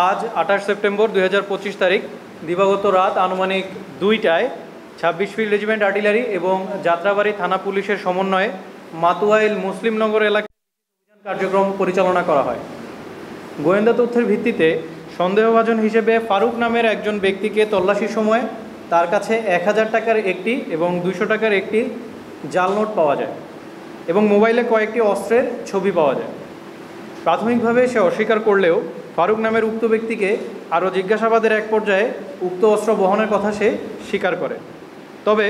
আজ 28 সেপ্টেম্বর 2025 তারিখ দিবাগত রাত আনুমানিক 2টায় 26 ফিল্ড রেজিমেন্ট আর্টিলারি এবং যাত্রাবাড়ি থানা পুলিশের সমন্বয়ে মাতুয়াইল মুসলিমনগর এলাকায় অভিযান কার্যক্রম পরিচালনা করা হয়। গোয়েন্দা তথ্যের ভিত্তিতে সন্দেহভাজন হিসেবে ফারুক নামের একজন ব্যক্তিকে তল্লাশির সময় তার কাছে 1000 টাকার একটি এবং 200 টাকার একটি জাল নোট পাওয়া যায় এবং মোবাইলে কয়েকটি অস্ত্রের ছবি পাওয়া যায়। প্রাথমিকভাবে সে অস্বীকার করলেও ফারুক নামের উক্ত ব্যক্তিকে আরও জিজ্ঞাসাবাদের এক পর্যায়ে উক্ত অস্ত্র বহনের কথা সে স্বীকার করে। তবে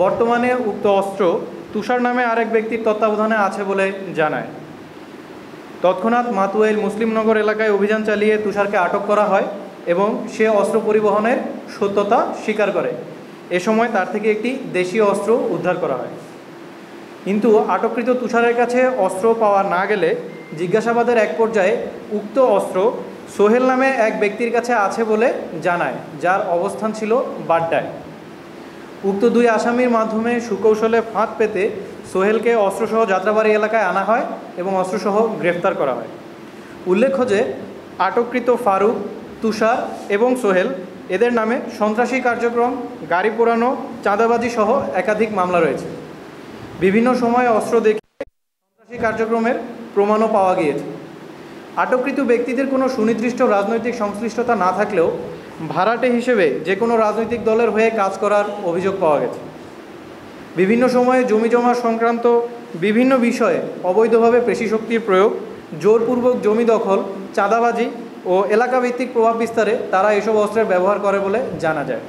বর্তমানে উক্ত অস্ত্র তুষার নামে আরেক ব্যক্তির তত্ত্বাবধানে আছে বলে জানায়। তৎক্ষণাৎ মাতুয়াইল মুসলিমনগর এলাকায় অভিযান চালিয়ে তুষারকে আটক করা হয় এবং সে অস্ত্র পরিবহনের সত্যতা স্বীকার করে। এ সময় তার থেকে একটি দেশীয় অস্ত্র উদ্ধার করা হয়। কিন্তু আটককৃত তুষারের কাছে অস্ত্র পাওয়া না গেলে জিজ্ঞাসাবাদের এক পর্যায়ে উক্ত অস্ত্র সোহেল নামে এক ব্যক্তির কাছে আছে বলে জানায়, যার অবস্থান ছিল বাড্ডায়। উক্ত দুই আসামির মাধ্যমে সুকৌশলে ফাঁদ পেতে সোহেলকে অস্ত্রসহ যাত্রাবাড়ি এলাকায় আনা হয় এবং অস্ত্রসহ গ্রেফতার করা হয়। উল্লেখ্য যে আটককৃত ফারুক, তুষার এবং সোহেল এদের নামে সন্ত্রাসী কার্যক্রম, গাড়ি পোড়ানো, চাঁদাবাজি সহ একাধিক মামলা রয়েছে। বিভিন্ন সময়ে অস্ত্র দেখে সন্ত্রাসী কার্যক্রমের প্রমাণও পাওয়া গিয়েছে। আটককৃত ব্যক্তিদের কোনো সুনির্দিষ্ট রাজনৈতিক সংশ্লিষ্টতা না থাকলেও ভাড়াটে হিসেবে যে কোনো রাজনৈতিক দলের হয়ে কাজ করার অভিযোগ পাওয়া গেছে। বিভিন্ন সময়ে জমিজমা সংক্রান্ত বিভিন্ন বিষয়ে অবৈধভাবে পেশিশক্তির প্রয়োগ, জোরপূর্বক জমি দখল, চাঁদাবাজি ও এলাকাভিত্তিক প্রভাব বিস্তারে তারা এসব অস্ত্রের ব্যবহার করে বলে জানা যায়।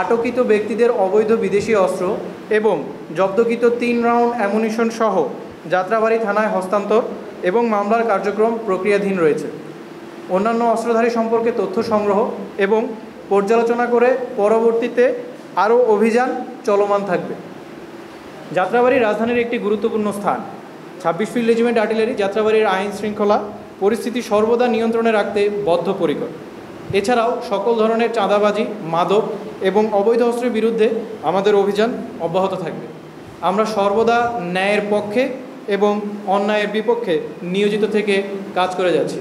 আটককৃত ব্যক্তিদের অবৈধ বিদেশি অস্ত্র এবং জব্দকৃত 3 রাউন্ড অ্যামুনিশন সহ যাত্রাবাড়ি থানায় হস্তান্তর এবং মামলার কার্যক্রম প্রক্রিয়াধীন রয়েছে। অন্যান্য অস্ত্রধারী সম্পর্কে তথ্য সংগ্রহ এবং পর্যালোচনা করে পরবর্তীতে আরও অভিযান চলমান থাকবে। যাত্রাবাড়ি রাজধানীর একটি গুরুত্বপূর্ণ স্থান। 26 ফিল্ড রেজিমেন্ট আর্টিলারি যাত্রাবাড়ির আইন শৃঙ্খলা পরিস্থিতি সর্বদা নিয়ন্ত্রণে রাখতে বদ্ধপরিকর। এছাড়াও সকল ধরনের চাঁদাবাজি, মাদক এবং অবৈধ অস্ত্রের বিরুদ্ধে আমাদের অভিযান অব্যাহত থাকবে। আমরা সর্বদা ন্যায়ের পক্ষে এবং অন্যায়ের বিপক্ষে নিয়োজিত থেকে কাজ করে যাচ্ছি।